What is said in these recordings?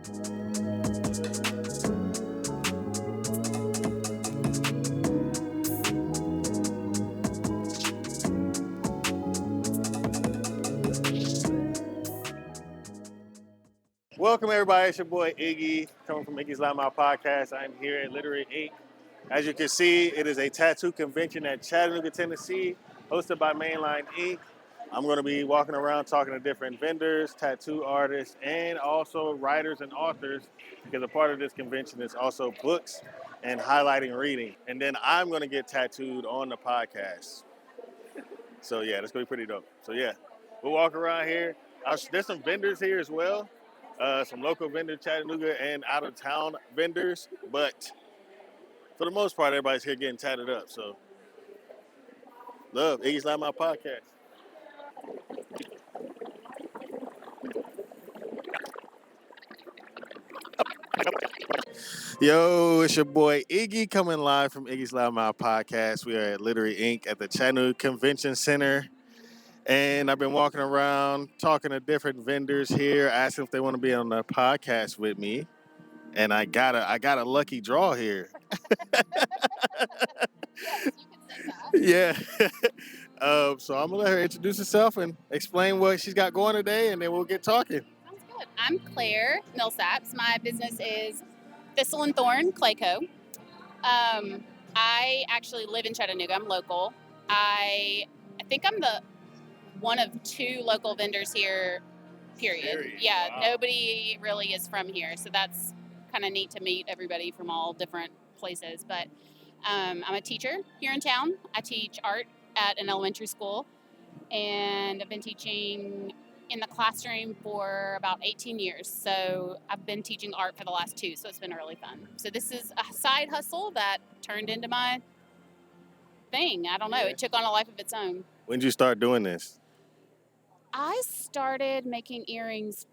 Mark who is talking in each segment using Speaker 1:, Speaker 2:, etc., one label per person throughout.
Speaker 1: Welcome, everybody. It's your boy Iggy, coming from Iggy's Loudmouth podcast. I'm here at Literary Inc. As you can see, it is a tattoo convention at Chattanooga, Tennessee, hosted by Mainline Inc. I'm going to be walking around talking to different vendors, tattoo artists, and also writers and authors, because a part of this convention is also books and highlighting reading. And then I'm going to get tattooed on the podcast. So yeah, that's going to be pretty dope. So yeah, we'll walk around here. There's some vendors here as well. Some local vendors, Chattanooga, and out-of-town vendors. But for the most part, everybody's here getting tatted up. So love Iggy's Loudmouth podcast. Yo, it's your boy Iggy coming live from Iggy's Loudmouth podcast. We are at Literary Inc. at the Chattanooga Convention Center. And I've been walking around talking to different vendors here, asking if they want to be on the podcast with me. And I got a lucky draw here.
Speaker 2: Yes, you can say that.
Speaker 1: Yeah. So I'm gonna let her introduce herself and explain what she's got going today, and then we'll get talking.
Speaker 2: Sounds good. I'm Claire Millsaps. My business is Thistle and Thorn Clay Co. I actually live in Chattanooga. I'm local. I think I'm the one of two local vendors here, period. Yeah, wow. Nobody really is from here, so that's kind of neat to meet everybody from all different places. But I'm a teacher here in town. I teach art at an elementary school, and I've been teaching in the classroom for about 18 years. So I've been teaching art for the last 2, so it's been really fun. So this is a side hustle that turned into my thing. I don't know. It took on a life of its own.
Speaker 1: When did you start doing this?
Speaker 2: I started making earrings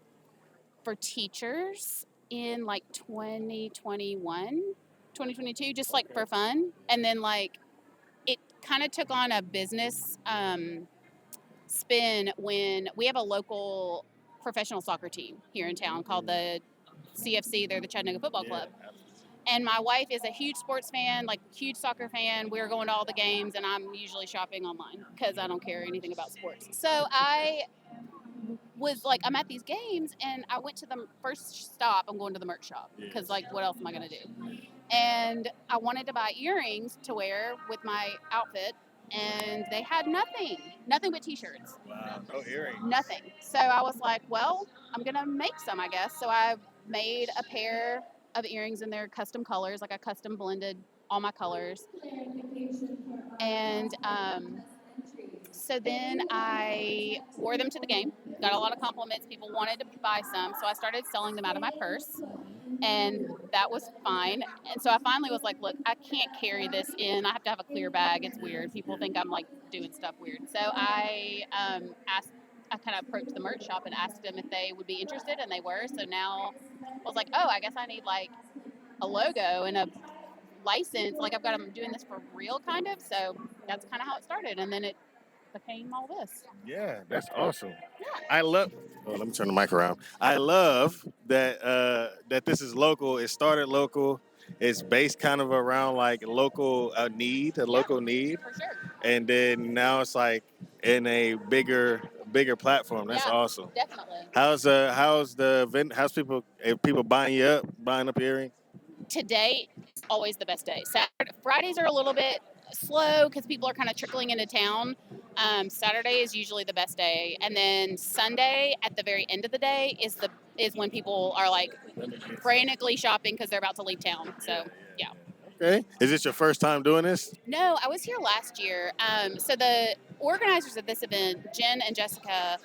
Speaker 2: for teachers in like 2021, 2022, just like for fun. And then like it kind of took on a business spin when we have a local professional soccer team here in town called the CFC. They're the Chattanooga Football Club. And my wife is a huge sports fan, like huge soccer fan. We're going to all the games, and I'm usually shopping online because I don't care anything about sports. So I was like, I'm at these games, and I went to the first stop. I'm going to the merch shop because, like, what else am I going to do? And I wanted to buy earrings to wear with my outfit, and they had nothing but T-shirts.
Speaker 1: Wow, no earrings.
Speaker 2: Nothing. So I was like, well, I'm going to make some, I guess. So I made a pair of earrings in their custom colors, like I custom blended all my colors. And so then I wore them to the game, got a lot of compliments. People wanted to buy some, so I started selling them out of my purse, and that was fine. And so I finally was like, look, I can't carry this in. I have to have a clear bag. It's weird. People think I'm like doing stuff weird. So I I kind of approached the merch shop and asked them if they would be interested, and they were. So now I was like, oh, I guess I need like a logo and a license. Like I'm doing this for real, kind of. So that's kind of how it started, and then it became all this.
Speaker 1: Yeah, that's awesome.
Speaker 2: Yeah.
Speaker 1: I love. Oh, let me turn the mic around. I love that that this is local. It started local. It's based kind of around like local need, local need,
Speaker 2: For sure.
Speaker 1: And then now it's like in a bigger platform. That's awesome.
Speaker 2: Definitely.
Speaker 1: How's people buying up earrings?
Speaker 2: Today is always the best day. Fridays are a little bit slow because people are kind of trickling into town. Saturday is usually the best day, and then Sunday at the very end of the day is when people are like frantically shopping because they're about to leave town. So yeah.
Speaker 1: Okay. Is this your first time doing this?
Speaker 2: No, I was here last year. So the organizers of this event, Jen and Jessica,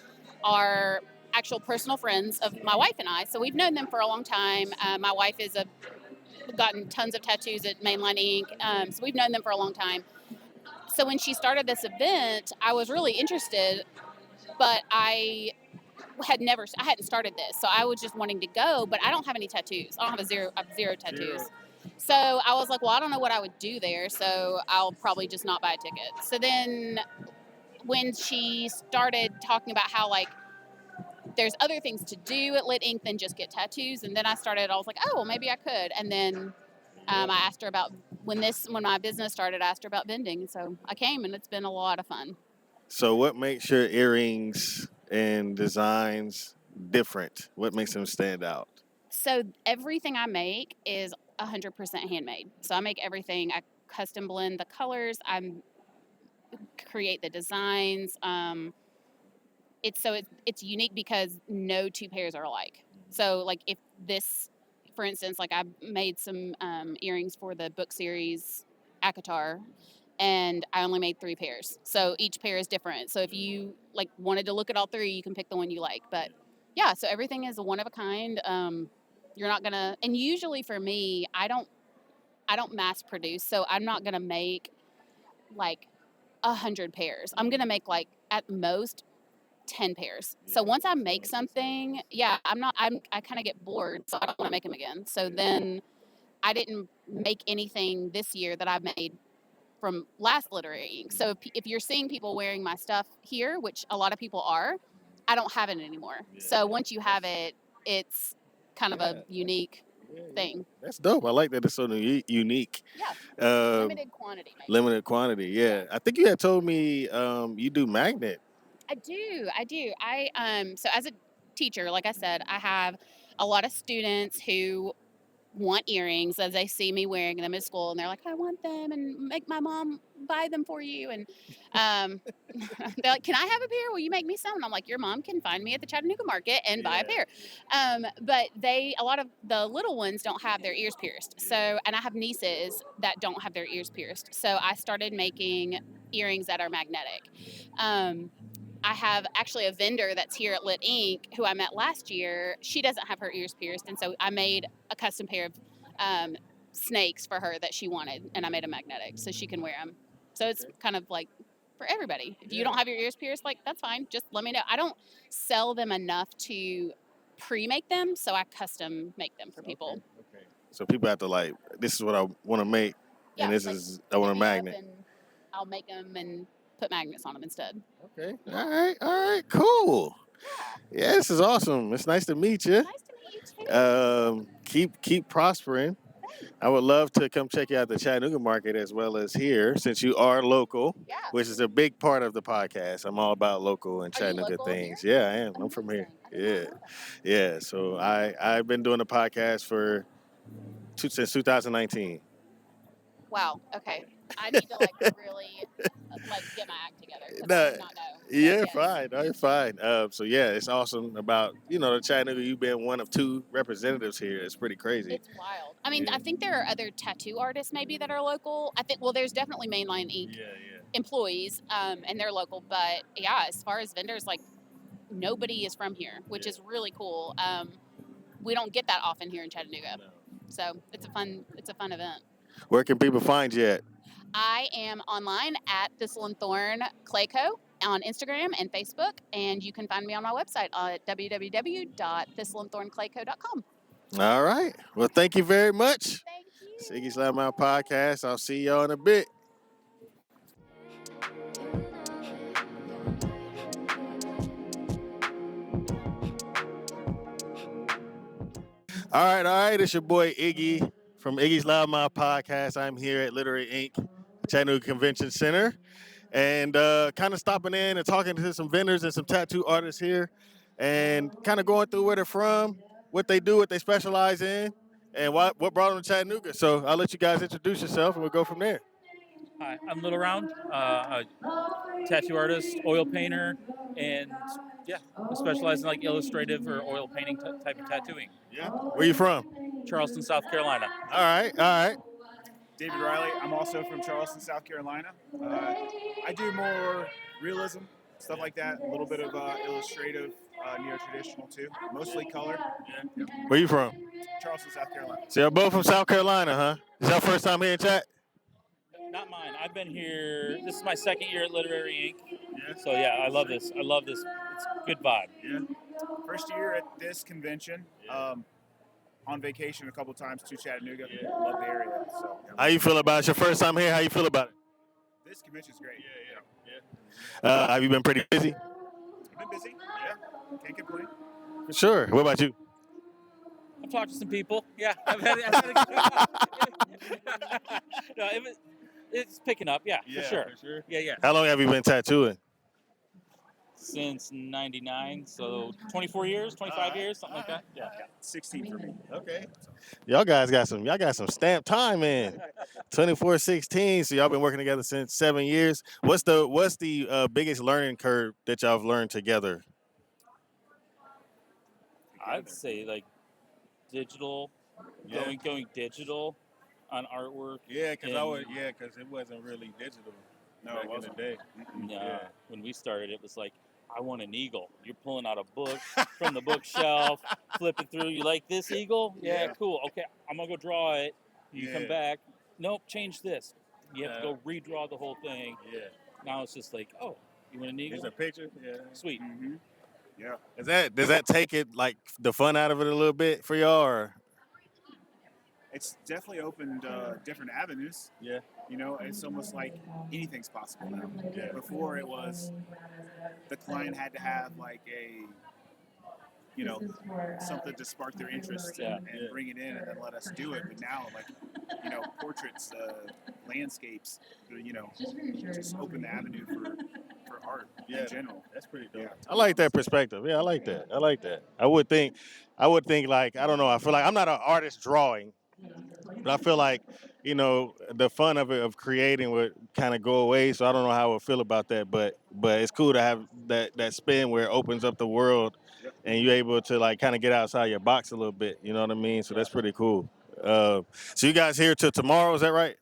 Speaker 2: are actual personal friends of my wife and I. So we've known them for a long time. My wife is gotten tons of tattoos at Mainline Inc. So we've known them for a long time. So when she started this event, I was really interested, but I hadn't started this. So I was just wanting to go, but I don't have any tattoos. I have zero tattoos. So I was like, well, I don't know what I would do there, so I'll probably just not buy a ticket. So then when she started talking about how, like, there's other things to do at Lit Ink than just get tattoos. And then I was like, oh, well, maybe I could. And then I asked her about when my business started, I asked her about vending. And so I came, and it's been a lot of fun.
Speaker 1: So what makes your earrings and designs different? What makes them stand out?
Speaker 2: So everything I make is 100% handmade. So I make everything. I custom blend the colors. I create the designs. It's unique because no two pairs are alike. So like if this, for instance, like I made some earrings for the book series ACOTAR, and I only made 3 pairs. So each pair is different. So if you like wanted to look at all 3, you can pick the one you like. But yeah, so everything is a one of a kind. You're not gonna, and usually for me, I don't mass produce, so I'm not gonna make like 100 pairs. I'm gonna make like at most 10 pairs. So once I make something, I kind of get bored, so I don't want to make them again. So then I didn't make anything this year that I made from last Literary Ink. So if you're seeing people wearing my stuff here, which a lot of people are, I don't have it anymore. So once you have it, it's kind of a unique thing.
Speaker 1: That's dope. I like that it's so unique.
Speaker 2: Yeah. Limited quantity. Maybe.
Speaker 1: Limited quantity, yeah. I think you had told me you do magnet.
Speaker 2: I do. So as a teacher, like I said, I have a lot of students who want earrings as they see me wearing them at school, and they're like, I want them, and make my mom buy them for you. And they're like, can I have a pair? Will you make me some? And I'm like, your mom can find me at the Chattanooga market and buy a pair. But a lot of the little ones don't have their ears pierced. So, and I have nieces that don't have their ears pierced. So I started making earrings that are magnetic. I have actually a vendor that's here at Lit Ink who I met last year. She doesn't have her ears pierced, and so I made a custom pair of snakes for her that she wanted, and I made them magnetic so she can wear them. So it's kind of like for everybody. If you don't have your ears pierced, like that's fine. Just let me know. I don't sell them enough to pre-make them, so I custom make them for people.
Speaker 1: Okay. So people have to like, this is what I want to make, and this is I want a magnet.
Speaker 2: And I'll make them and put magnets on them instead.
Speaker 1: Okay. All right. Cool. Yeah, this is awesome. It's nice to meet you.
Speaker 2: Nice to meet you too.
Speaker 1: Keep prospering. Thanks. I would love to come check you out at the Chattanooga market as well as here, since you are local, which is a big part of the podcast. I'm all about local and Chattanooga things. Here? Yeah, I am. I'm from here. Yeah. So I've been doing the podcast since 2019.
Speaker 2: Wow. Okay. I need to really get my act together. I do not know.
Speaker 1: Yeah, fine. No, you're fine. So yeah, it's awesome about the Chattanooga. You've been one of 2 representatives here. It's pretty crazy.
Speaker 2: It's wild. I mean, I think there are other tattoo artists maybe that are local. There's definitely Mainline Ink employees, and they're local. But yeah, as far as vendors, like nobody is from here, which is really cool. We don't get that often here in Chattanooga, so it's a fun event.
Speaker 1: Where can people find you at?
Speaker 2: I am online at Thistle and Thorn Clayco on Instagram and Facebook, and you can find me on my website at www.thistleandthornclayco.com.
Speaker 1: All right. Well, thank you very much.
Speaker 2: Thank you.
Speaker 1: It's Iggy's Loudmouth Podcast. I'll see y'all in a bit. All right. It's your boy Iggy from Iggy's Loudmouth Podcast. I'm here at Literary Ink, Chattanooga Convention Center, and kind of stopping in and talking to some vendors and some tattoo artists here, and kind of going through where they're from, what they do, what they specialize in, and what brought them to Chattanooga. So I'll let you guys introduce yourself, and we'll go from there.
Speaker 3: Hi, I'm Little Round, a tattoo artist, oil painter, and I specialize in illustrative or oil painting type of tattooing.
Speaker 1: Yeah. Where you from?
Speaker 3: Charleston, South Carolina.
Speaker 1: All right.
Speaker 4: David Riley. I'm also from Charleston, South Carolina. I do more realism, stuff like that. A little bit of illustrative, neo-traditional too. Mostly color.
Speaker 1: Yeah. Where you from?
Speaker 4: Charleston, South Carolina.
Speaker 1: So you're both from South Carolina, huh? Is that first time here in chat?
Speaker 3: Not mine. I've been here. This is my second year at Literary Ink. Yeah. So I love this. It's a good vibe.
Speaker 4: Yeah. First year at this convention. On vacation a couple times to Chattanooga. Love the area. So.
Speaker 1: How you feel about it? It's your first time here. How you feel about it?
Speaker 4: This convention's great.
Speaker 1: Yeah. Have you been pretty busy?
Speaker 4: I've been busy. Yeah. Can't complain.
Speaker 1: For sure. What about you?
Speaker 3: I've talked to some people. Yeah, no, it's picking up. Yeah, for sure. Yeah.
Speaker 1: How long have you been tattooing?
Speaker 3: Since '99, so 24 years, 25 years, something like that. Yeah.
Speaker 4: 16 for me.
Speaker 1: Okay. Y'all got some stamp time in. 24-16. So y'all been working together since 7 years. What's the biggest learning curve that y'all have learned together?
Speaker 3: I'd say like digital, going digital on artwork.
Speaker 1: Yeah, because it wasn't really digital back in the day.
Speaker 3: Yeah. When we started, it was like, I want an eagle. You're pulling out a book from the bookshelf, flipping through. You like this eagle? Yeah, cool. Okay, I'm gonna go draw it. You come back. Nope, change this. You have to go redraw the whole thing. Yeah. Now it's just like, oh, you want an eagle?
Speaker 1: There's a picture. Yeah.
Speaker 3: Sweet.
Speaker 4: Mm-hmm. Yeah.
Speaker 1: Does that take it like the fun out of it a little bit for y'all? Or?
Speaker 4: It's definitely opened different avenues.
Speaker 1: Yeah.
Speaker 4: You know, it's almost like anything's possible now.
Speaker 1: Yeah.
Speaker 4: Before it was the client had to have like something to spark their interest and bring it in and then let us do it. But now, like, portraits, landscapes, just open the avenue for art in general.
Speaker 1: That's pretty dope. Yeah. I like that perspective. Yeah, I like that. I would think like, I don't know, I feel like I'm not an artist drawing, but I feel like, the fun of creating would kind of go away. So I don't know how I would feel about that, but it's cool to have that spin where it opens up the world and you're able to like kind of get outside your box a little bit. You know what I mean? So that's pretty cool. So you guys here till tomorrow? Is that right?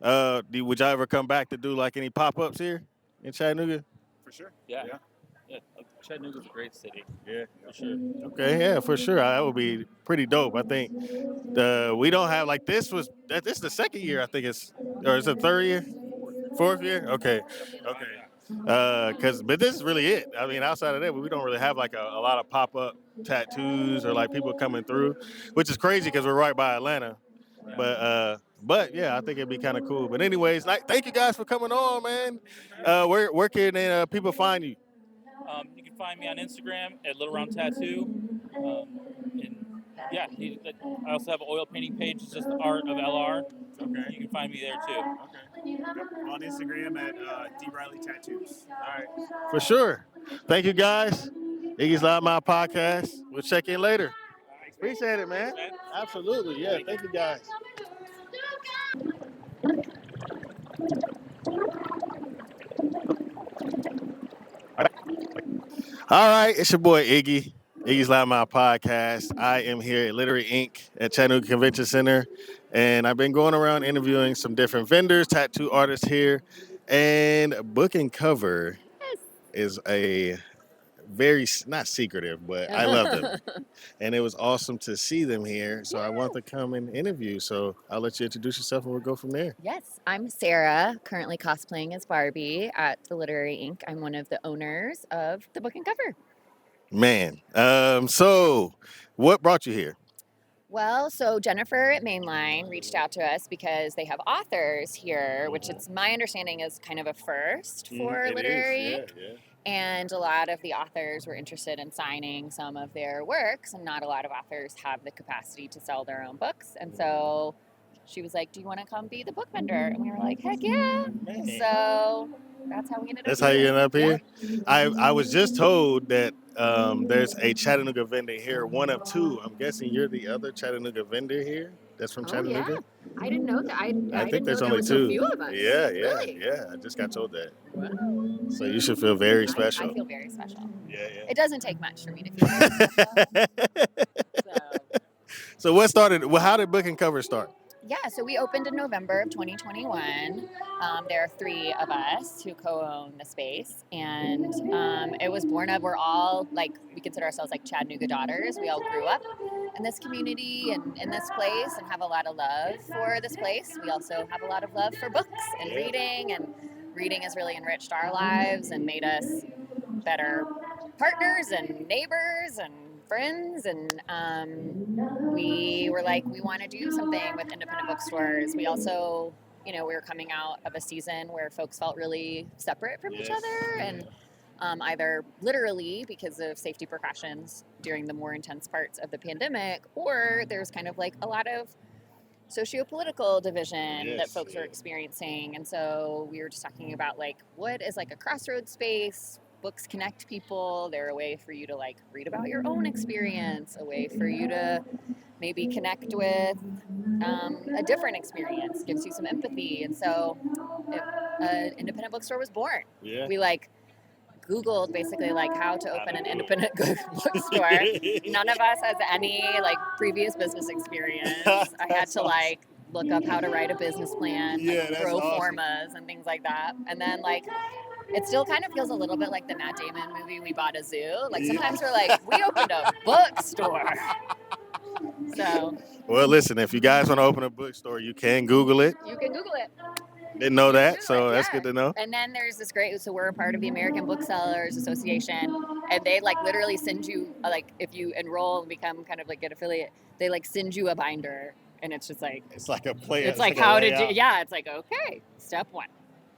Speaker 3: Yeah.
Speaker 1: Would y'all ever come back to do like any pop-ups here in Chattanooga?
Speaker 4: For sure.
Speaker 3: Yeah. Chattanooga's a great city.
Speaker 1: Yeah,
Speaker 3: for sure.
Speaker 1: Okay, yeah, for sure. That would be pretty dope. I think we don't have like this is the second year. I think or is it the third year? Fourth year? Okay. But this is really it. I mean, outside of that, we don't really have like a lot of pop-up tattoos or like people coming through, which is crazy because we're right by Atlanta. But yeah, I think it'd be kind of cool. But anyways, thank you guys for coming on, man. Where can people find you?
Speaker 3: You can find me on Instagram at Little Round Tattoo. I also have an oil painting page. It's just the Art of LR. Okay. You can find me there too.
Speaker 4: Okay. Yep. On Instagram at D Riley Tattoos.
Speaker 1: All right. For sure. Thank you guys. Iggy's Loudmouth podcast. We'll check in later. Appreciate it, man. Absolutely. Yeah. Thank you guys. All right, it's your boy Iggy. Iggy's Loudmouth podcast. I am here at Literary Inc. at Chattanooga Convention Center, and I've been going around interviewing some different vendors, tattoo artists here, and Book and Cover is a very, not secretive, but I love them. And it was awesome to see them here, so I want to come and interview. So I'll let you introduce yourself and we'll go from there.
Speaker 5: Yes, I'm Sarah, currently cosplaying as Barbie at the Literary Inc. I'm one of the owners of the Book and Cover.
Speaker 1: Man, so what brought you here?
Speaker 5: Well, so Jennifer at Mainline reached out to us because they have authors here, which it's my understanding is kind of a first for Literary Inc.
Speaker 1: Yeah.
Speaker 5: And a lot of the authors were interested in signing some of their works, and not a lot of authors have the capacity to sell their own books. And so she was like, do you want to come be the book vendor? And we were like, heck yeah. Man. So that's how we ended up
Speaker 1: That's how you ended up here? Yeah. I was just told that there's a Chattanooga vendor here, one of two. I'm guessing you're the other Chattanooga vendor here that's from Chattanooga?
Speaker 5: Yeah. I didn't know that. I
Speaker 1: think there's only two. A few of us. Yeah. Really? Yeah, I just got told that. Wow. So you should feel very special.
Speaker 5: I feel very special.
Speaker 1: Yeah.
Speaker 5: It doesn't take much for me to feel very special.
Speaker 1: So how did Book and Cover start?
Speaker 5: Yeah, so we opened in November of 2021. There are three of us who co-own the space, and it was born of, we're all we consider ourselves like Chattanooga daughters. We all grew up in this community and in this place and have a lot of love for this place. We also have a lot of love for books and reading has really enriched our lives and made us better partners and neighbors and friends, and we were like, we want to do something with independent bookstores. We also, we were coming out of a season where folks felt really separate from each other, and either literally because of safety precautions during the more intense parts of the pandemic, or there's kind of like a lot of socio-political division that folks are experiencing. And so we were just talking about like what is like a crossroads space. Books connect people. They're a way for you to like read about your own experience, a way for you to maybe connect with a different experience, gives you some empathy. And so an independent bookstore was born.
Speaker 1: Yeah.
Speaker 5: We like Googled basically like how to open an independent bookstore. None of us has any like previous business experience. I had to like look up how to write a business plan, like pro formas and things like that. And then like it still kind of feels a little bit like the Matt Damon movie We Bought a Zoo. Like sometimes we're like, we opened a bookstore. So
Speaker 1: well, listen, if you guys want to open a bookstore, you can Google it.
Speaker 5: You can Google it.
Speaker 1: Didn't know that, so that's good to know.
Speaker 5: And then there's this great, so we're a part of the American Booksellers Association, and they like literally send you, like if you enroll and become kind of like an affiliate, they like send you a binder, and it's just like,
Speaker 1: it's like a play.
Speaker 5: It's like how to do, it's like, okay, step one.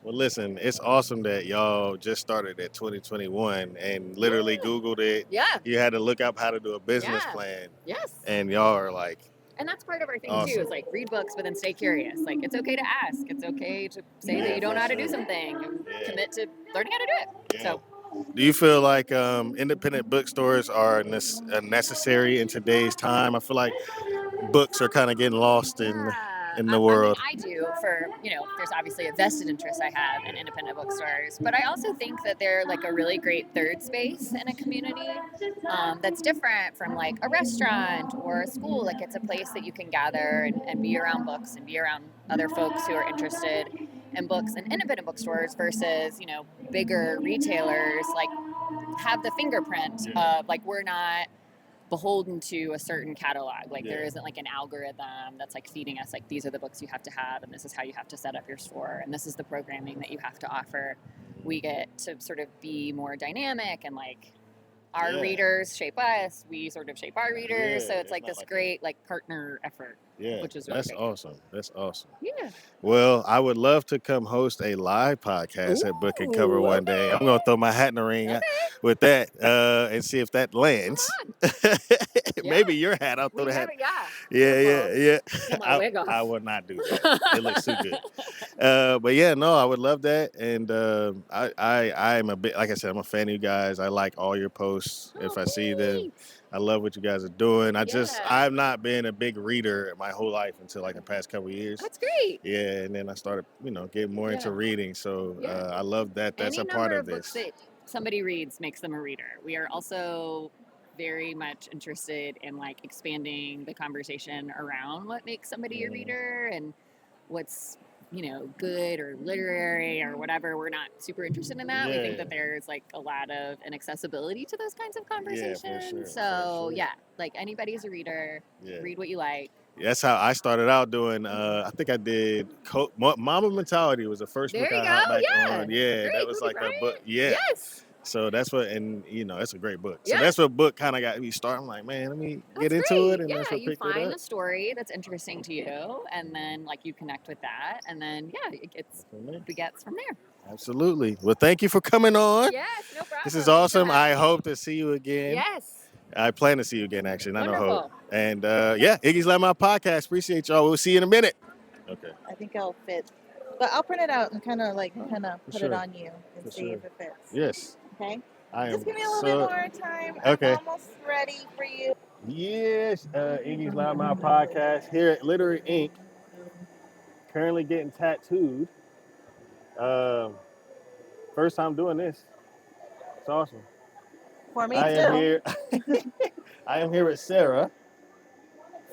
Speaker 1: Well, listen, it's awesome that y'all just started at 2021 and literally Googled it.
Speaker 5: Yeah.
Speaker 1: You had to look up how to do a business plan.
Speaker 5: Yes.
Speaker 1: And y'all are like,
Speaker 5: and that's part of our thing too, is like read books, but then stay curious. Like it's okay to ask. It's okay to say that you don't know how to do something and commit to learning how to do it.
Speaker 1: Yeah.
Speaker 5: So.
Speaker 1: Do you feel like independent bookstores are necessary in today's time? I feel like books are kind of getting lost in the world.
Speaker 5: I do for, there's obviously a vested interest I have in independent bookstores, but I also think that they're like a really great third space in a community that's different from like a restaurant or a school. Like it's a place that you can gather and be around books and be around other folks who are interested in books. And independent bookstores versus, bigger retailers like have the fingerprint of like, we're not beholden to a certain catalog. Like there isn't like an algorithm that's like feeding us like these are the books you have to have and this is how you have to set up your store and this is the programming that you have to offer. We get to sort of be more dynamic and like our readers shape us, we sort of shape our readers. So it's like this great like partner effort.
Speaker 1: Yeah,
Speaker 5: which is really great.
Speaker 1: Awesome. That's awesome.
Speaker 5: Yeah.
Speaker 1: Well, I would love to come host a live podcast at Book and Cover one day. I'm going to throw my hat in the ring with that and see if that lands. Maybe your hat. I'll throw the hat. Yeah. I will not do that. It looks too good. But yeah, no, I would love that. And I am a bit, like I said, I'm a fan of you guys. I like all your posts if I see them. I love what you guys are doing. I've not been a big reader my whole life until like the past couple of years.
Speaker 5: That's great.
Speaker 1: Yeah, and then I started, getting more into reading. So I love that. That's a part of this.
Speaker 5: Books that somebody reads makes them a reader. We are also very much interested in like expanding the conversation around what makes somebody a reader and what's good or literary or whatever. We're not super interested in that. We think that there's like a lot of inaccessibility to those kinds of conversations. For sure. Like anybody's a reader. Read what you like.
Speaker 1: That's how I started out doing. I think I did. Mama Mentality was the first book I hopped back on. Yeah, that was like a book. Yeah. Yes. So that's what, and that's a great book. So that's what book kind of got me started. I'm like, man, let me get into it. And that's what
Speaker 5: you find a story that's interesting to you, and then like you connect with that, and then it begets from there.
Speaker 1: Absolutely. Well, thank you for coming on.
Speaker 5: Yes, no problem.
Speaker 1: This is awesome. I hope to see you again.
Speaker 5: Yes.
Speaker 1: I plan to see you again, actually. Not
Speaker 5: Wonderful.
Speaker 1: no hope. And Iggy's Loudmouth Podcast. Appreciate y'all. We'll see you in a minute. Okay.
Speaker 6: I think I'll fit. But I'll print it out and kind of put it on you and see if it fits.
Speaker 1: Yes.
Speaker 6: Okay?
Speaker 1: Just
Speaker 6: give me a little bit more time.
Speaker 1: Okay.
Speaker 6: I'm almost ready for you.
Speaker 1: Yes. Iggy's Loudmouth Podcast here at Literary Inc. Currently getting tattooed. First time doing this. It's awesome.
Speaker 6: For me,
Speaker 1: I am here with Sarah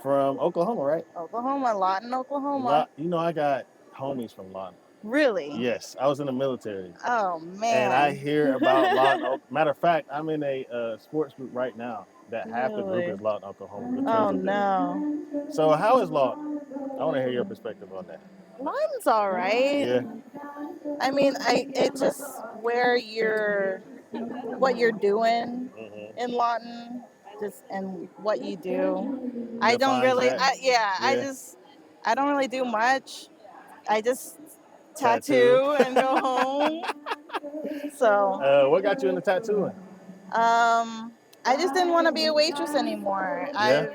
Speaker 1: from Oklahoma, right?
Speaker 6: Oklahoma, Lawton, Oklahoma.
Speaker 1: I got homies from Lawton.
Speaker 6: Really?
Speaker 1: Yes, I was in the military.
Speaker 6: Oh, man.
Speaker 1: And I hear about Lawton. Matter of fact, I'm in a sports group right now that half the group is Lawton, Oklahoma.
Speaker 6: Oh, no.
Speaker 1: So how is Lawton? I want to hear your perspective on that.
Speaker 6: Lawton's all right.
Speaker 1: Yeah.
Speaker 6: I mean, it's just what you're doing in Lawton, and what you do. I don't really, I don't really do much. I just tattoo and go home. So
Speaker 1: what got you into tattooing?
Speaker 6: I just didn't want to be a waitress anymore.
Speaker 1: Yeah.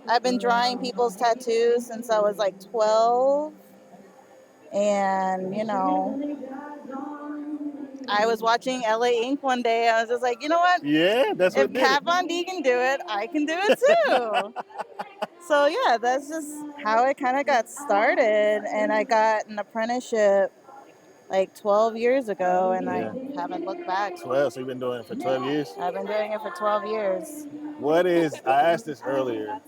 Speaker 6: I've been drawing people's tattoos since I was like 12. And, I was watching LA Ink one day. I was just like, you know what?
Speaker 1: Yeah, that's what
Speaker 6: If
Speaker 1: did
Speaker 6: Kat
Speaker 1: it.
Speaker 6: Von D can do it, I can do it too. So, yeah, that's just how it kind of got started. And I got an apprenticeship like 12 years ago, and I haven't looked back.
Speaker 1: 12, so you've been doing it for 12 years?
Speaker 6: I've been doing it for 12 years.
Speaker 1: I asked this earlier,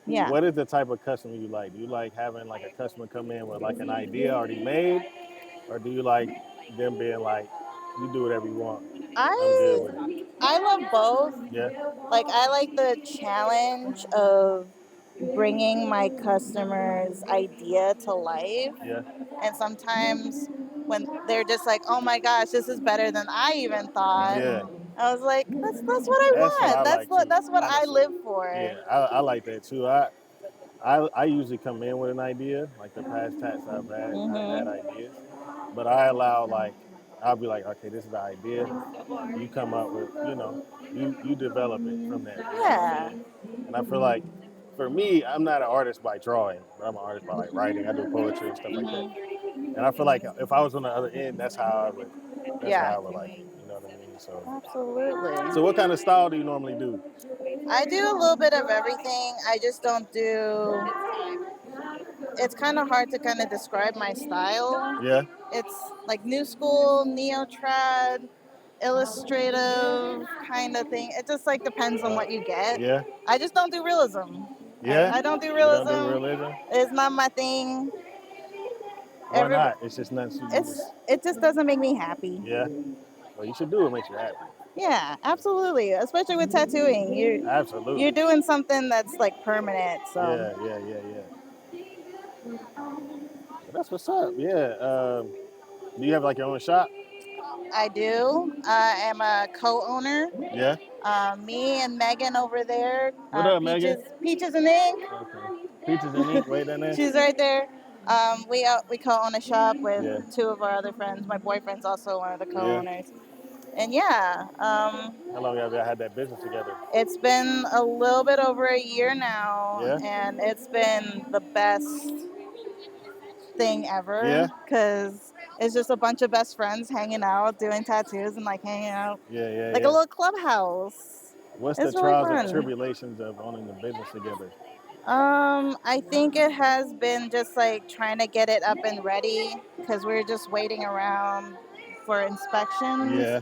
Speaker 6: Yeah.
Speaker 1: what is the type of customer you like? Do you like having like a customer come in with like an idea already made? Or do you like them being like, you do whatever you want? I'm good with it.
Speaker 6: I love both.
Speaker 1: Yeah.
Speaker 6: Like, I like the challenge of bringing my customers' idea to life.
Speaker 1: Yeah.
Speaker 6: And sometimes when they're just like, oh my gosh, this is better than I even thought.
Speaker 1: Yeah.
Speaker 6: I was like, that's what I
Speaker 1: That's
Speaker 6: want.
Speaker 1: what I like too,
Speaker 6: that's what I
Speaker 1: honestly.
Speaker 6: live for.
Speaker 1: Yeah, I like that too. I usually come in with an idea, like the past tats I've had ideas, but I allow I'll be like, okay, this is the idea. You come up with, you develop it from there.
Speaker 6: Yeah.
Speaker 1: And I feel like, for me, I'm not an artist by drawing, but I'm an artist by like writing. I do poetry and stuff like that. And I feel like if I was on the other end, that's how I would like it. You know what I mean? So
Speaker 6: Absolutely.
Speaker 1: So what kind of style do you normally do?
Speaker 6: I do a little bit of everything. I just don't do. It's kind of hard to kind of describe my style.
Speaker 1: Yeah.
Speaker 6: It's like new school, neo-trad, illustrative kind of thing. It just like depends on what you get.
Speaker 1: Yeah.
Speaker 6: I just don't do realism.
Speaker 1: Yeah.
Speaker 6: I don't do realism.
Speaker 1: You don't do realism?
Speaker 6: It's not my thing.
Speaker 1: Why not? It's just nothing.
Speaker 6: It just doesn't make me happy.
Speaker 1: Yeah. Well, you should do what makes you happy.
Speaker 6: Yeah, absolutely. Especially with tattooing. You're doing something that's like permanent. So.
Speaker 1: Yeah. Well, that's what's up. Yeah. Do you have like your own shop?
Speaker 6: I do. I am a co-owner.
Speaker 1: Yeah.
Speaker 6: Me and Megan over there.
Speaker 1: What up, Megan?
Speaker 6: Peaches and Ink.
Speaker 1: Okay. Peaches and Ink, wait down there.
Speaker 6: She's right there. We co-own a shop with two of our other friends. My boyfriend's also one of the co-owners. Yeah. And
Speaker 1: how long have y'all had that business together?
Speaker 6: It's been a little bit over a year now.
Speaker 1: Yeah.
Speaker 6: And it's been the best thing ever.
Speaker 1: Yeah.
Speaker 6: Because it's just a bunch of best friends hanging out, doing tattoos, and like hanging out.
Speaker 1: Yeah.
Speaker 6: Like a little clubhouse.
Speaker 1: What's the trials and tribulations of owning the business together?
Speaker 6: I think it has been just like trying to get it up and ready because we're just waiting around for inspections.
Speaker 1: Yeah.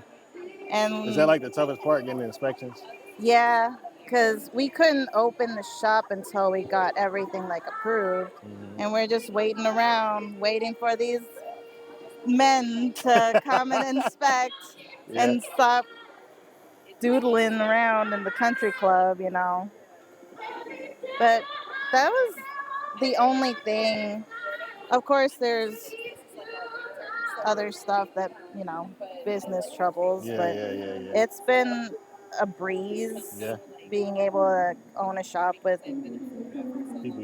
Speaker 6: And
Speaker 1: is that like the toughest part, getting the inspections?
Speaker 6: Yeah, because we couldn't open the shop until we got everything like approved, and we're just waiting around, waiting for these men to come and inspect and stop doodling around in the country club, But that was the only thing. Of course, there's other stuff that, business troubles.
Speaker 1: Yeah.
Speaker 6: It's been a breeze being able to own a shop with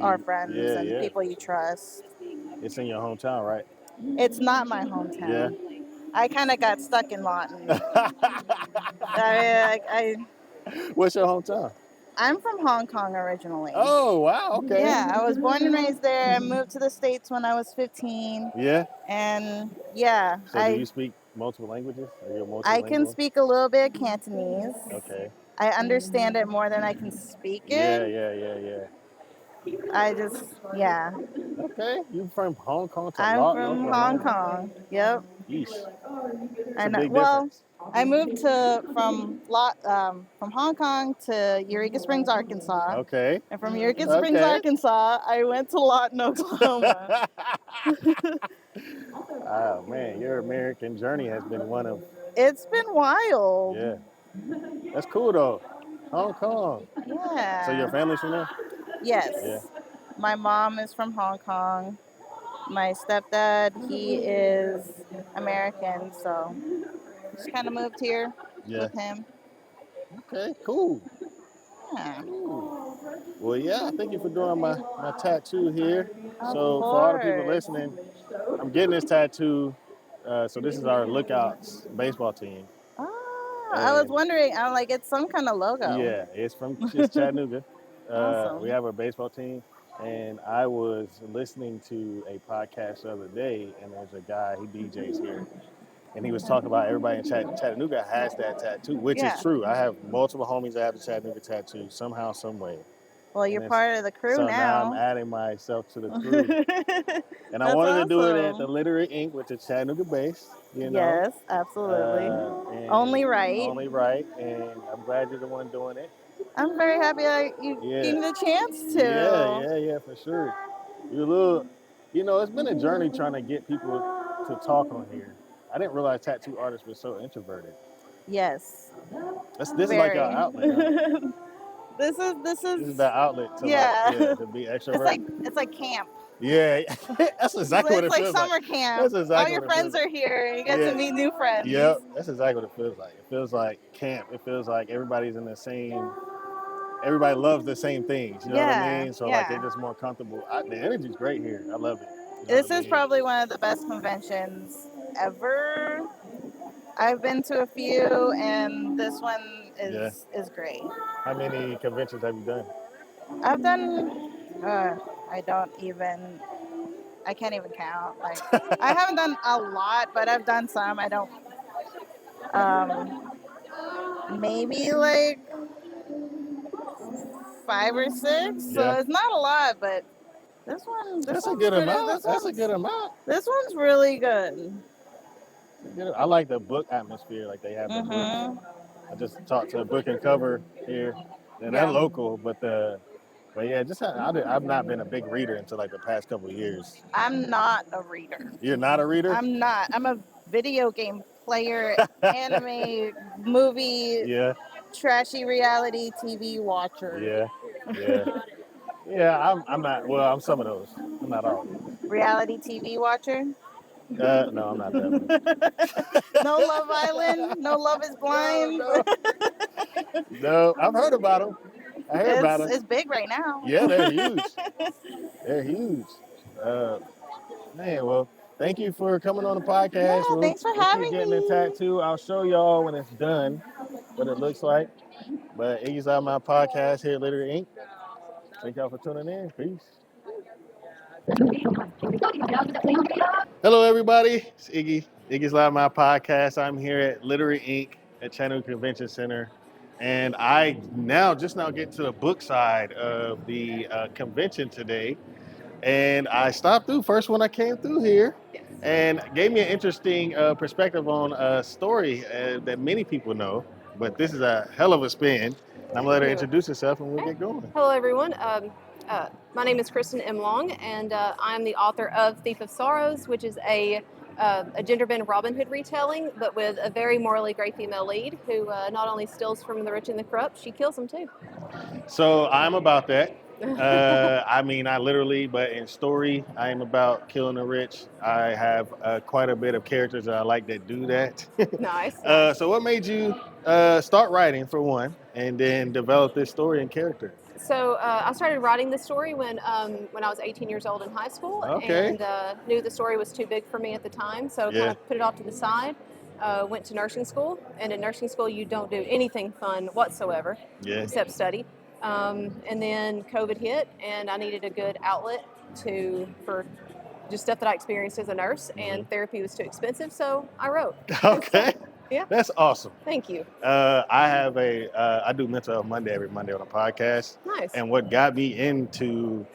Speaker 6: our friends and people you trust.
Speaker 1: It's in your hometown, right?
Speaker 6: It's not my hometown.
Speaker 1: Yeah.
Speaker 6: I kind of got stuck in Lawton.
Speaker 1: What's your hometown?
Speaker 6: I'm from Hong Kong originally.
Speaker 1: Oh, wow, okay.
Speaker 6: Yeah, I was born and raised there. I moved to the States when I was 15.
Speaker 1: Yeah?
Speaker 6: And, yeah.
Speaker 1: So do you speak multiple languages?
Speaker 6: I can speak a little bit of Cantonese.
Speaker 1: Okay.
Speaker 6: I understand it more than I can speak it.
Speaker 1: Yeah.
Speaker 6: I just,
Speaker 1: Okay, you from Hong Kong to
Speaker 6: I'm
Speaker 1: Lawton?
Speaker 6: from Hong Kong. Yep.
Speaker 1: Yeesh.
Speaker 6: I know. Well, I moved from Hong Kong to Eureka Springs, Arkansas.
Speaker 1: Okay.
Speaker 6: And from Eureka Springs, Arkansas, I went to Lawton, Oklahoma.
Speaker 1: Oh man, your American journey has been one of.
Speaker 6: It's been wild.
Speaker 1: Yeah. That's cool though. Hong Kong.
Speaker 6: Yeah.
Speaker 1: So your family's from there?
Speaker 6: Yes.
Speaker 1: Yeah.
Speaker 6: My mom is from Hong Kong. My stepdad, he is American, so just kind of moved here with him.
Speaker 1: Okay, cool.
Speaker 6: Yeah.
Speaker 1: Cool. Well, yeah, thank you for doing my tattoo here. So for all the people listening, I'm getting this tattoo So this is our Lookouts baseball team.
Speaker 6: Oh, I was wondering. I'm like, it's some kind of logo.
Speaker 1: Yeah, it's Chattanooga.
Speaker 6: Awesome.
Speaker 1: We have a baseball team, and I was listening to a podcast the other day, and there's a guy, he DJs here, and he was talking about everybody in Chattanooga has that tattoo, which is true. I have multiple homies that have the Chattanooga tattoo somehow, some way.
Speaker 6: Well, you're part of the crew
Speaker 1: so
Speaker 6: now.
Speaker 1: now I'm adding myself to the crew. And I wanted to do it at the Literary Ink, which is Chattanooga based. You know?
Speaker 6: Yes, absolutely. Only right.
Speaker 1: Only right, and I'm glad you're the one doing it.
Speaker 6: I'm very happy that you gave me the chance to.
Speaker 1: Yeah, for sure. You're a little, it's been a journey trying to get people to talk on here. I didn't realize tattoo artists were so introverted.
Speaker 6: Yes.
Speaker 1: This is like our outlet. Huh?
Speaker 6: This is
Speaker 1: the outlet to to be extroverted.
Speaker 6: It's like camp.
Speaker 1: Yeah, that's exactly what it feels like.
Speaker 6: It's like summer camp.
Speaker 1: That's exactly
Speaker 6: all your friends are here. You get to meet new friends.
Speaker 1: Yep, that's exactly what it feels like. It feels like camp. It feels like everybody's in the same. Everybody loves the same things. You know what I mean? So like they're just more comfortable. The energy's great here. I love it.
Speaker 6: This is probably one of the best conventions ever. I've been to a few, and this one is great.
Speaker 1: How many conventions have you done?
Speaker 6: I've done. I can't even count. Like I haven't done a lot, but I've done some. I don't. Maybe like 5 or 6. So it's not a lot, but this one.
Speaker 1: That's a good amount. That's a good amount.
Speaker 6: This one's really good.
Speaker 1: I like the book atmosphere, like they have the book. I just talked to a book and cover here, and they're local, but I've not been a big reader until like the past couple of years.
Speaker 6: I'm not a reader.
Speaker 1: You're not a reader?
Speaker 6: I'm not. I'm a video game player, anime, movie, trashy reality TV watcher.
Speaker 1: Yeah, I'm not. Well, I'm some of those. I'm not all.
Speaker 6: Reality TV watcher?
Speaker 1: No, I'm not that one.
Speaker 6: No Love Island? No Love is Blind?
Speaker 1: No, I've heard about them. I heard about them.
Speaker 6: It's big right now.
Speaker 1: Yeah, they're huge. They're huge. Man, well, thank you for coming on the podcast.
Speaker 6: Yeah, thanks for having me.
Speaker 1: Getting the tattoo. I'll show y'all when it's done what it looks like. But Iggy's on my podcast here at Literary Ink. Thank y'all for tuning in. Peace. Hello, everybody. It's Iggy. Iggy's Loudmouth podcast. I'm here at Literary Ink at Chattanooga Convention Center. And I just now get to the book side of the convention today. And I stopped through, first when I came through here, and gave me an interesting perspective on a story that many people know. But this is a hell of a spin. I'm going to let her introduce herself and we'll get going.
Speaker 7: Hello, everyone. My name is Kristen M. Long, and I'm the author of Thief of Sorrows, which is a gender-bent Robin Hood retelling, but with a very morally gray female lead who not only steals from the rich and the corrupt, she kills them too.
Speaker 1: So I'm about that. But in story, I am about killing the rich. I have quite a bit of characters that I like that do that.
Speaker 7: Nice.
Speaker 1: So what made you start writing, for one, and then develop this story and character?
Speaker 7: So I started writing this story when I was 18 years old in high school, and knew the story was too big for me at the time, so kind of put it off to the side. Went to nursing school, and in nursing school you don't do anything fun whatsoever except study. And then COVID hit, and I needed a good outlet for just stuff that I experienced as a nurse, and therapy was too expensive, so I wrote.
Speaker 1: Okay.
Speaker 7: Yeah.
Speaker 1: That's awesome.
Speaker 7: Thank you.
Speaker 1: I do Mental Health Monday every Monday on a podcast.
Speaker 7: Nice.
Speaker 1: And what got me into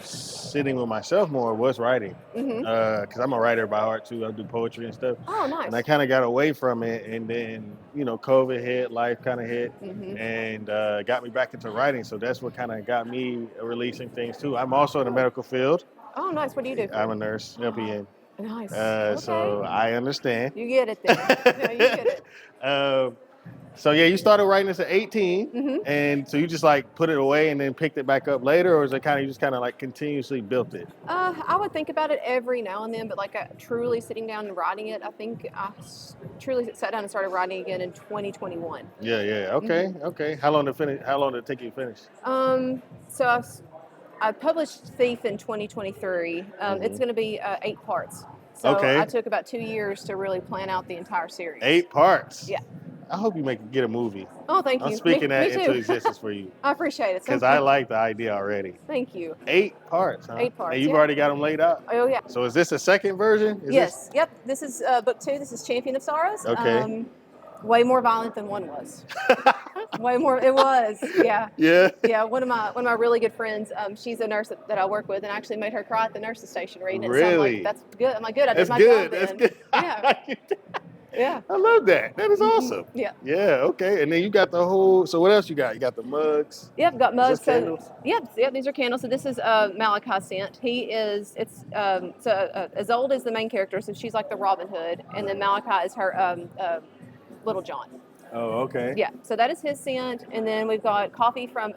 Speaker 1: sitting with myself more was writing. Because I'm a writer by heart too. I do poetry and stuff.
Speaker 7: Oh, nice.
Speaker 1: And I kind of got away from it, and then COVID hit, life kind of hit, and got me back into writing. So that's what kind of got me releasing things too. I'm also in the medical field.
Speaker 7: Oh, nice. What do you do?
Speaker 1: I'm a nurse, LPN.
Speaker 7: Nice.
Speaker 1: So I understand.
Speaker 7: You get it then. Yeah, you get it.
Speaker 1: So you started writing this at 18, and so you just like put it away and then picked it back up later, or is it you just like continuously built it?
Speaker 7: I would think about it every now and then, but like truly sitting down and writing it, I think I truly sat down and started writing again in 2021.
Speaker 1: Yeah. Okay. How long did it take you to finish?
Speaker 7: So I published Thief in 2023. It's going to be 8 parts. So
Speaker 1: Okay.
Speaker 7: I took about 2 years to really plan out the entire series.
Speaker 1: 8 parts.
Speaker 7: Yeah.
Speaker 1: I hope you get a movie.
Speaker 7: Oh, thank you.
Speaker 1: I'm speaking that
Speaker 7: me too.
Speaker 1: into existence for you.
Speaker 7: I appreciate it.
Speaker 1: Because I like the idea already.
Speaker 7: Thank you.
Speaker 1: 8 parts, huh?
Speaker 7: 8 parts.
Speaker 1: And you've already got them laid out?
Speaker 7: Oh, yeah.
Speaker 1: So is this a second version?
Speaker 7: Yes. Yep. This is book 2. This is Champion of Sorrows.
Speaker 1: Okay.
Speaker 7: Way more violent than 1 was. Way more. It was. Yeah.
Speaker 1: Yeah.
Speaker 7: Yeah. One of my really good friends. She's a nurse that I work with, and I actually made her cry at the nurse's station reading it.
Speaker 1: Really?
Speaker 7: So I'm like, that's good. I'm like, good. I did
Speaker 1: That's
Speaker 7: my
Speaker 1: good.
Speaker 7: job
Speaker 1: That's
Speaker 7: then.
Speaker 1: good.
Speaker 7: Yeah. Yeah.
Speaker 1: I love that. That is awesome.
Speaker 7: Yeah.
Speaker 1: Yeah. Okay. And then you got the whole. So what else you got? You got the mugs.
Speaker 7: Yep, got mugs.
Speaker 1: Is this candles?
Speaker 7: Yep, these are candles. So this is Malachi's scent. As old as the main character, so she's like the Robin Hood, and then Malachi is her Little John.
Speaker 1: Oh, okay.
Speaker 7: Yeah, so that is his scent, and then we've got coffee from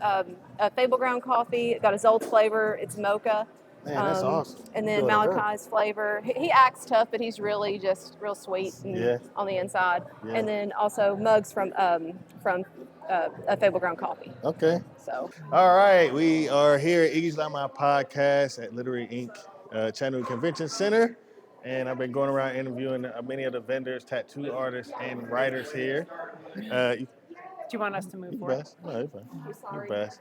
Speaker 7: Fable Ground Coffee. It got his old flavor. It's mocha.
Speaker 1: Man, that's awesome.
Speaker 7: And then
Speaker 1: Doing it right.
Speaker 7: Malachi's flavor. He acts tough, but he's really just real sweet and on the inside.
Speaker 1: Yeah.
Speaker 7: And then also mugs from Fable Ground Coffee.
Speaker 1: Okay.
Speaker 7: So.
Speaker 1: All right, we are here at Iggy's Loudmouth podcast at Literary Inc. Chattanooga Convention Center, and I've been going around interviewing many of the vendors, tattoo artists, and writers here.
Speaker 8: Do you want us to move forward?
Speaker 1: Best. No, you're fine. You're best.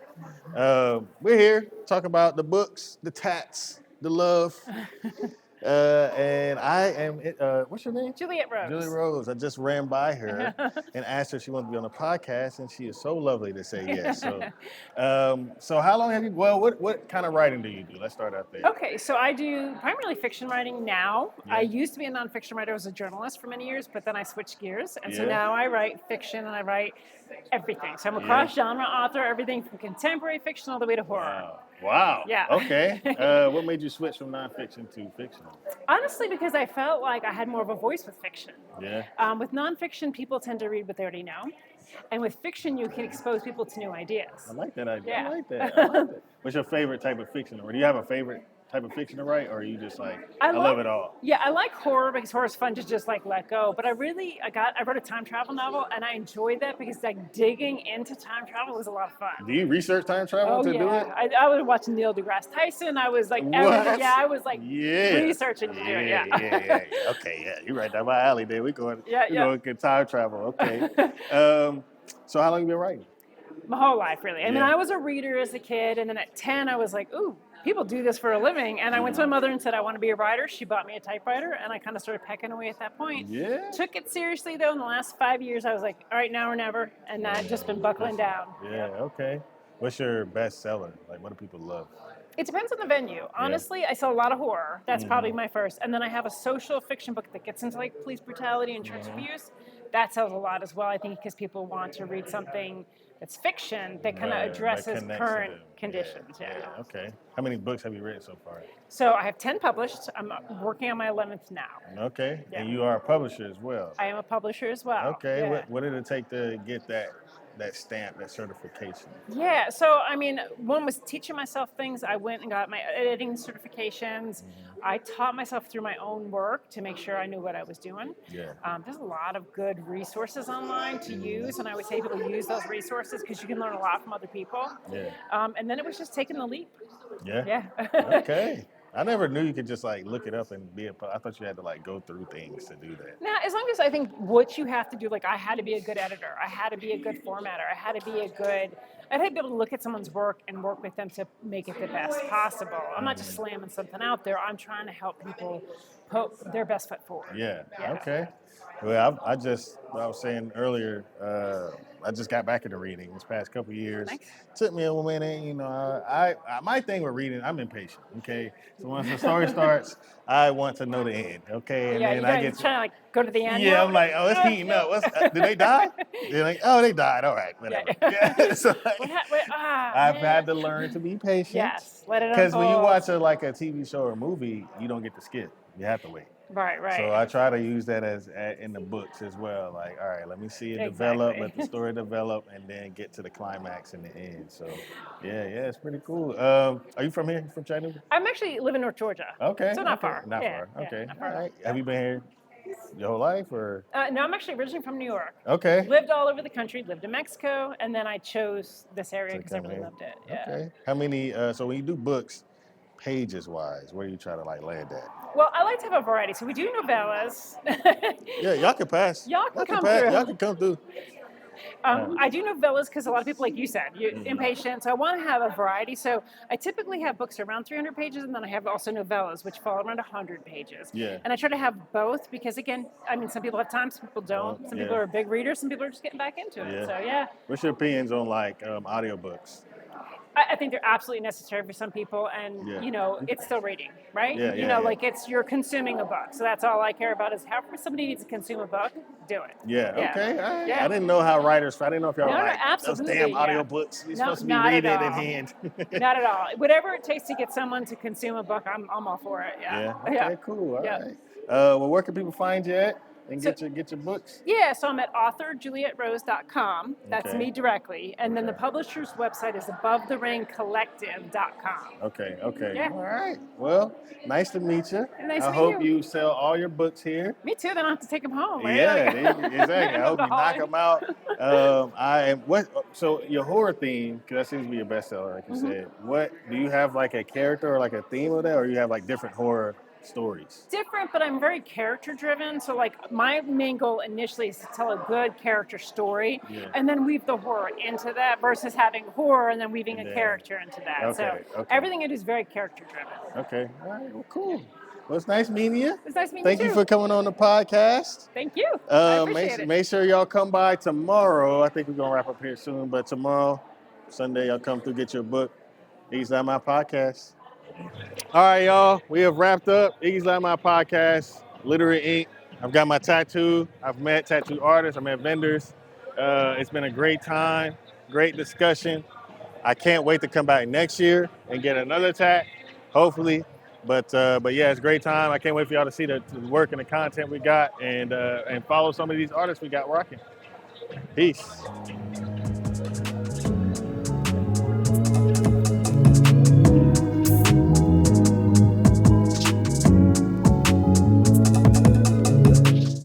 Speaker 1: We're here talking about the books, the tats, the love. And I am, what's your name?
Speaker 8: Juliet Rose.
Speaker 1: Juliet Rose. I just ran by her and asked her if she wanted to be on the podcast, and she is so lovely to say yes. So how long have you, what kind of writing do you do? Let's start out there.
Speaker 8: Okay, so I do primarily fiction writing now.
Speaker 1: Yeah.
Speaker 8: I used to be a nonfiction writer. I was a journalist for many years, but then I switched gears. And so
Speaker 1: Yeah.
Speaker 8: now I write fiction and I write everything. So I'm a cross-genre author, everything from contemporary fiction all the way to horror.
Speaker 1: Wow.
Speaker 8: Yeah.
Speaker 1: Okay. What made you switch from nonfiction to fiction?
Speaker 8: Honestly, because I felt like I had more of a voice with fiction.
Speaker 1: Yeah.
Speaker 8: With nonfiction, people tend to read what they already know. And with fiction, you can expose people to new ideas.
Speaker 1: I like that idea.
Speaker 8: Yeah.
Speaker 1: I like that. What's your favorite type of fiction? Or do you have a favorite type of fiction to write, or are you just like, I love it all?
Speaker 8: Yeah, I like horror because horror is fun to just like let go. But I wrote a time travel novel, and I enjoyed that because like digging into time travel was a lot of fun.
Speaker 1: Do you research time travel to do it?
Speaker 8: I was watching Neil deGrasse Tyson. I was like, I was like researching to do it.
Speaker 1: Yeah. Okay, yeah, you're right down my alley there. We're going good time travel. Okay. So how long have you been writing?
Speaker 8: My whole life, really. I mean, I was a reader as a kid, and then at 10, I was like, ooh, people do this for a living. And I went to my mother and said, I want to be a writer. She bought me a typewriter, and I kind of started pecking away at that point.
Speaker 1: Yeah.
Speaker 8: Took it seriously, though. In the last 5 years, I was like, all right, now or never. And I've just been buckling down.
Speaker 1: Yeah, okay. What's your best seller? Like, what do people love?
Speaker 8: It depends on the venue. Honestly, I sell a lot of horror. That's probably my first. And then I have a social fiction book that gets into like police brutality and church abuse. That sells a lot as well, I think, because people want to read something that's fiction that kind of addresses current conditions. Yeah.
Speaker 1: Okay. How many books have you written so far?
Speaker 8: So I have 10 published. I'm working on my 11th now.
Speaker 1: Okay.
Speaker 8: Yeah.
Speaker 1: And you are a publisher as well.
Speaker 8: I am a publisher as well.
Speaker 1: Okay.
Speaker 8: Yeah.
Speaker 1: What did it take to get that stamp, that certification?
Speaker 8: Yeah, so I mean, one was teaching myself things. I went and got my editing certifications. I taught myself through my own work to make sure I knew what I was doing.
Speaker 1: Yeah.
Speaker 8: There's a lot of good resources online to use, and I would say people use those resources because you can learn a lot from other people.
Speaker 1: Yeah.
Speaker 8: And then it was just taking the leap.
Speaker 1: Yeah.
Speaker 8: Yeah.
Speaker 1: Okay. I never knew you could just like look it up and I thought you had to like go through things to do that.
Speaker 8: Now, as long as I think what you have to do, like I had to be a good editor, I had to be a good formatter, I had to be able to look at someone's work and work with them to make it the best possible. I'm not just slamming something out there. I'm trying to help people put their best foot forward.
Speaker 1: Yeah. Okay. Well, I was saying earlier, I just got back into reading this past couple of years.
Speaker 8: Nice.
Speaker 1: Took me a minute, you know. I my thing with reading, I'm impatient. Okay, so once the story starts, I want to know the end. Okay, and then I get
Speaker 8: trying to like go to the end.
Speaker 1: Yeah, I'm like, oh, it's heating up. Did they die? They're like, oh, they died. All right, whatever. Yeah. So I've had to learn to be patient.
Speaker 8: Yes, let it unfold.
Speaker 1: Because when you watch a TV show or movie, you don't get to skip. You have to wait.
Speaker 8: Right.
Speaker 1: So I try to use that as in the books as well. Like, all right, let me see it develop, let the story develop, and then get to the climax in the end. So, yeah, it's pretty cool. Are you from here, from Chattanooga?
Speaker 8: I'm actually live in North Georgia.
Speaker 1: Okay.
Speaker 8: So not far.
Speaker 1: Not
Speaker 8: Yeah,
Speaker 1: far. Okay.
Speaker 8: not far.
Speaker 1: All right. Have you been here your whole life, or?
Speaker 8: No, I'm actually originally from New York.
Speaker 1: Okay.
Speaker 8: Lived all over the country, lived in Mexico, and then I chose this area because I really loved it. Yeah.
Speaker 1: Okay. How many, so when you do books, pages-wise, where do you try to like land at?
Speaker 8: Well, I like to have a variety. So we do novellas.
Speaker 1: Yeah, y'all can pass.
Speaker 8: Y'all can come
Speaker 1: pass.
Speaker 8: through.
Speaker 1: Y'all can come through.
Speaker 8: I do novellas because a lot of people, like you said, you're impatient. So I want to have a variety. So I typically have books around 300 pages, and then I have also novellas, which fall around 100 pages.
Speaker 1: Yeah.
Speaker 8: And I try to have both because, again, I mean, some people have time, some people don't. Some people are big readers, some people are just getting back into it. So, yeah.
Speaker 1: What's your opinions on like audiobooks?
Speaker 8: I think they're absolutely necessary for some people, and you know, it's still reading, right? You know, like you're consuming a book. So that's all I care about is however somebody needs to consume a book, do it.
Speaker 1: Yeah. Okay. All right.
Speaker 8: Yeah.
Speaker 1: I didn't know how writers. I didn't know if y'all were like
Speaker 8: absolutely,
Speaker 1: those damn audiobooks. You're supposed to be reading it in hand.
Speaker 8: Not at all. Whatever it takes to get someone to consume a book, I'm all for it. Yeah.
Speaker 1: Okay. Cool. All right. Well, where can people find you at? And get your books?
Speaker 8: Yeah, so I'm at authorjulietrose.com. That's me directly. And then the publisher's website is abovetheringcollective.com.
Speaker 1: Okay.
Speaker 8: Yeah.
Speaker 1: All right. Well, nice to meet you.
Speaker 8: Nice to meet
Speaker 1: hope you sell all your books here.
Speaker 8: Me too, then I don't have to take them home, right?
Speaker 1: Yeah, exactly. I hope you knock them out. So your horror theme, because that seems to be your bestseller, like you said. What do you have, like a character or like a theme of that, or you have like different horror stories?
Speaker 8: Different, but I'm very character driven. So like my main goal initially is to tell a good character story and then weave the horror into that versus having horror and then weaving a character into that. Everything is very character driven.
Speaker 1: Okay. All right. Well, cool. Well, it's nice meeting you.
Speaker 8: It's nice meeting
Speaker 1: you. Thank you for coming on the podcast.
Speaker 8: Thank you. I appreciate it.
Speaker 1: Make sure y'all come by tomorrow. I think we're going to wrap up here soon, but tomorrow, Sunday, y'all come through, get your book. Iggy's Loudmouth Podcast. All right, y'all. We have wrapped up Iggy's Loudmouth Podcast, Literary Inc. I've got my tattoo. I've met tattoo artists. I've met vendors. It's been a great time, great discussion. I can't wait to come back next year and get another tat, hopefully. But yeah, it's a great time. I can't wait for y'all to see the work and the content we got and follow some of these artists we got rocking. Peace.